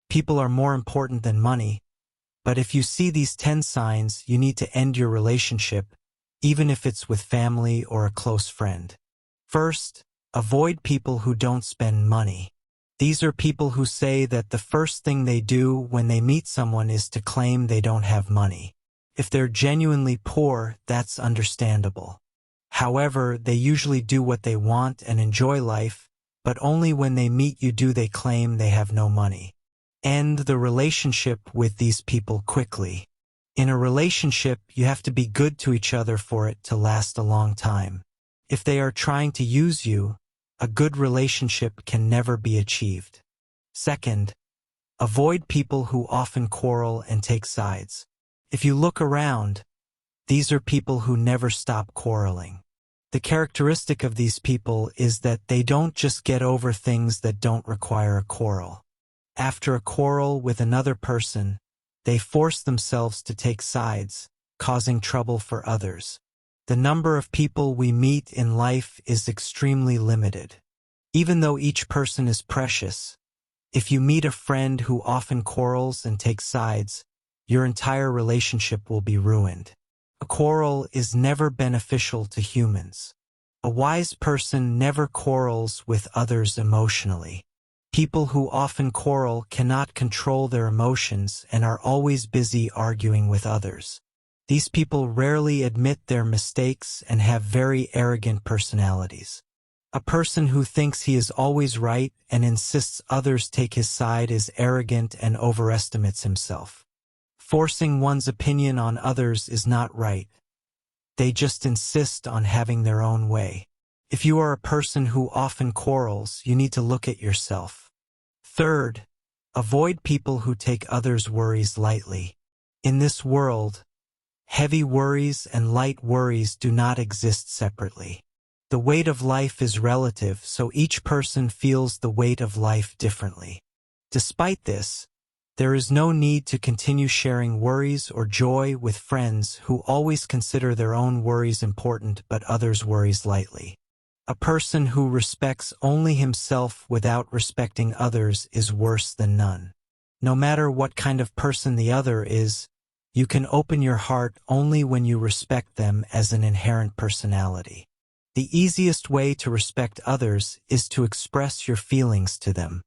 People are more important than money, but if you see these 10 signs, you need to end your relationship, even if it's with family or a close friend. First, avoid people who don't spend money. These are people who say that the first thing they do when they meet someone is to claim they don't have money. If they're genuinely poor, that's understandable. However, they usually do what they want and enjoy life, but only when they meet you do they claim they have no money. End the relationship with these people quickly. In a relationship, you have to be good to each other for it to last a long time. If they are trying to use you, a good relationship can never be achieved. Second, avoid people who often quarrel and take sides. If you look around, these are people who never stop quarreling. The characteristic of these people is that they don't just get over things that don't require a quarrel. After a quarrel with another person, they force themselves to take sides, causing trouble for others. The number of people we meet in life is extremely limited. Even though each person is precious, if you meet a friend who often quarrels and takes sides, your entire relationship will be ruined. A quarrel is never beneficial to humans. A wise person never quarrels with others emotionally. People who often quarrel cannot control their emotions and are always busy arguing with others. These people rarely admit their mistakes and have very arrogant personalities. A person who thinks he is always right and insists others take his side is arrogant and overestimates himself. Forcing one's opinion on others is not right. They just insist on having their own way. If you are a person who often quarrels, you need to look at yourself. Third, avoid people who take others' worries lightly. In this world, heavy worries and light worries do not exist separately. The weight of life is relative, so each person feels the weight of life differently. Despite this, there is no need to continue sharing worries or joy with friends who always consider their own worries important but others' worries lightly. A person who respects only himself without respecting others is worse than none. No matter what kind of person the other is, you can open your heart only when you respect them as an inherent personality. The easiest way to respect others is to express your feelings to them.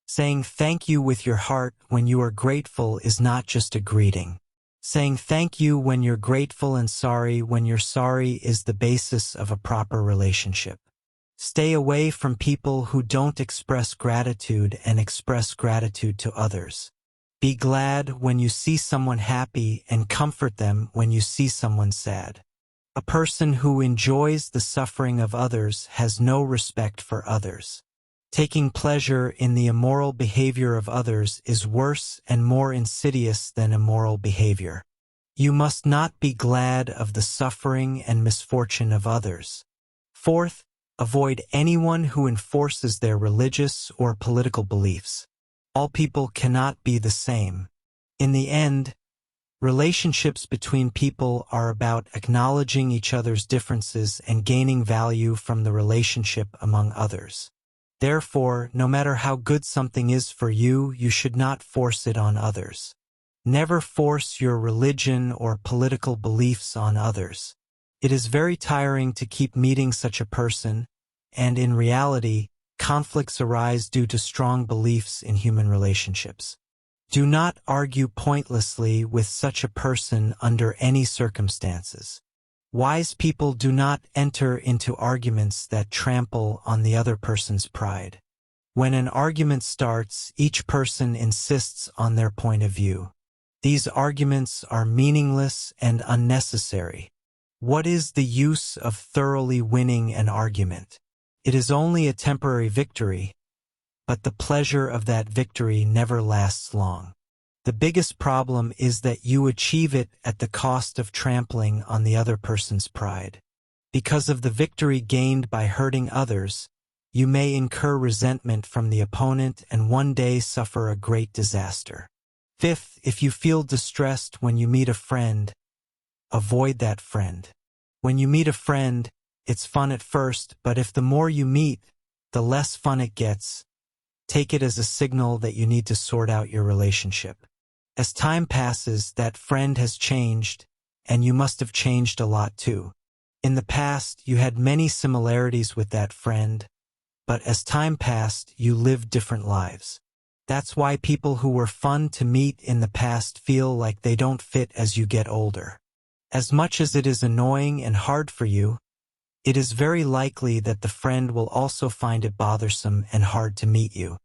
Saying thank you with your heart when you are grateful is not just a greeting. Saying thank you when you're grateful and sorry when you're sorry is the basis of a proper relationship. Stay away from people who don't express gratitude and express gratitude to others. Be glad when you see someone happy and comfort them when you see someone sad. A person who enjoys the suffering of others has no respect for others. Taking pleasure in the immoral behavior of others is worse and more insidious than immoral behavior. You must not be glad of the suffering and misfortune of others. Fourth, avoid anyone who enforces their religious or political beliefs. All people cannot be the same. In the end, relationships between people are about acknowledging each other's differences and gaining value from the relationship among others. Therefore, no matter how good something is for you, you should not force it on others. Never force your religion or political beliefs on others. It is very tiring to keep meeting such a person, and in reality, conflicts arise due to strong beliefs in human relationships. Do not argue pointlessly with such a person under any circumstances. Wise people do not enter into arguments that trample on the other person's pride. When an argument starts, each person insists on their point of view. These arguments are meaningless and unnecessary. What is the use of thoroughly winning an argument? It is only a temporary victory, but the pleasure of that victory never lasts long. The biggest problem is that you achieve it at the cost of trampling on the other person's pride. Because of the victory gained by hurting others, you may incur resentment from the opponent and one day suffer a great disaster. Fifth, if you feel distressed when you meet a friend, avoid that friend. When you meet a friend, it's fun at first, but if the more you meet, the less fun it gets, Take it as a signal that you need to sort out your relationship. As time passes, that friend has changed, and you must have changed a lot too. In the past, you had many similarities with that friend, but as time passed, you lived different lives. That's why people who were fun to meet in the past feel like they don't fit as you get older. As much as it is annoying and hard for you, it is very likely that the friend will also find it bothersome and hard to meet you.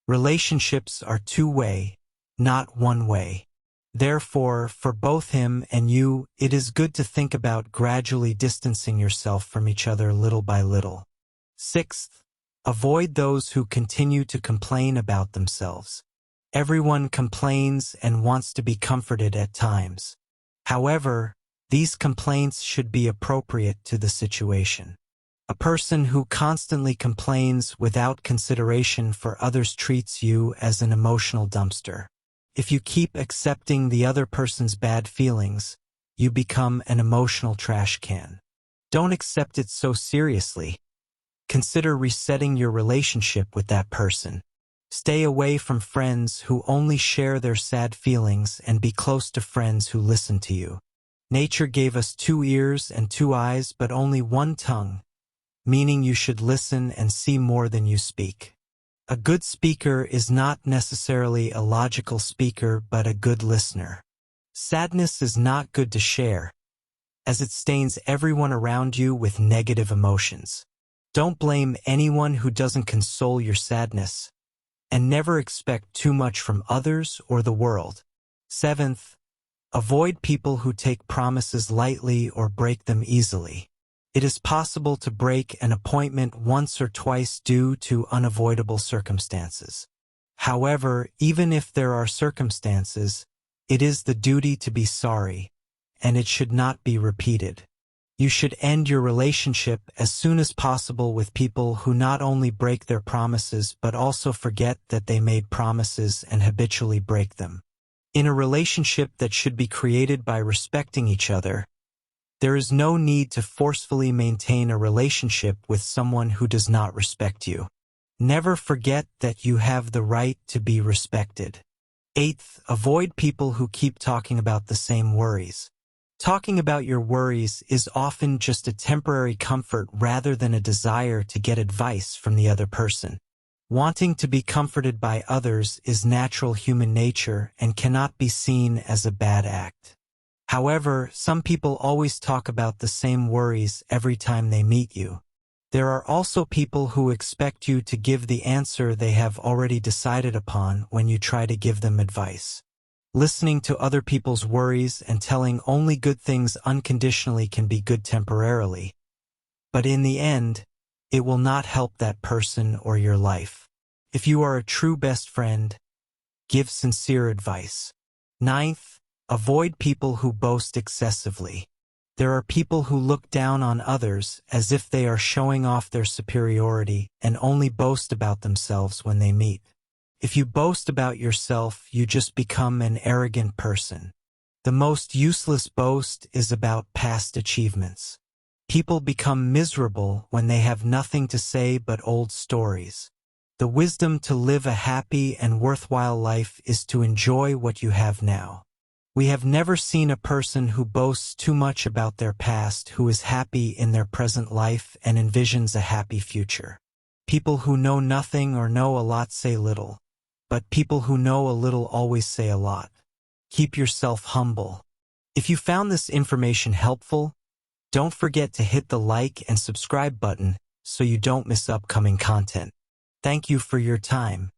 Relationships are two-way, not one-way. Therefore, for both him and you, it is good to think about gradually distancing yourself from each other little by little. Sixth, avoid those who continue to complain about themselves. Everyone complains and wants to be comforted at times. However, these complaints should be appropriate to the situation. A person who constantly complains without consideration for others treats you as an emotional dumpster. If you keep accepting the other person's bad feelings, you become an emotional trash can. Don't accept it so seriously. Consider resetting your relationship with that person. Stay away from friends who only share their sad feelings and be close to friends who listen to you. Nature gave us 2 ears and 2 eyes but only 1 tongue, meaning you should listen and see more than you speak. A good speaker is not necessarily a logical speaker but a good listener. Sadness is not good to share, as it stains everyone around you with negative emotions. Don't blame anyone who doesn't console your sadness, and never expect too much from others or the world. Seventh, avoid people who take promises lightly or break them easily. It is possible to break an appointment once or twice due to unavoidable circumstances. However, even if there are circumstances, it is the duty to be sorry, and it should not be repeated. You should end your relationship as soon as possible with people who not only break their promises but also forget that they made promises and habitually break them. In a relationship that should be created by respecting each other, there is no need to forcefully maintain a relationship with someone who does not respect you. Never forget that you have the right to be respected. Eighth, avoid people who keep talking about the same worries. Talking about your worries is often just a temporary comfort rather than a desire to get advice from the other person. Wanting to be comforted by others is natural human nature and cannot be seen as a bad act. However, some people always talk about the same worries every time they meet you. There are also people who expect you to give the answer they have already decided upon when you try to give them advice. Listening to other people's worries and telling only good things unconditionally can be good temporarily, but in the end, it will not help that person or your life. If you are a true best friend, give sincere advice. Ninth, avoid people who boast excessively. There are people who look down on others as if they are showing off their superiority and only boast about themselves when they meet. If you boast about yourself, you just become an arrogant person. The most useless boast is about past achievements. People become miserable when they have nothing to say but old stories. The wisdom to live a happy and worthwhile life is to enjoy what you have now. We have never seen a person who boasts too much about their past who is happy in their present life and envisions a happy future. People who know nothing or know a lot say little. But people who know a little always say a lot. Keep yourself humble. If you found this information helpful, don't forget to hit the like and subscribe button so you don't miss upcoming content. Thank you for your time.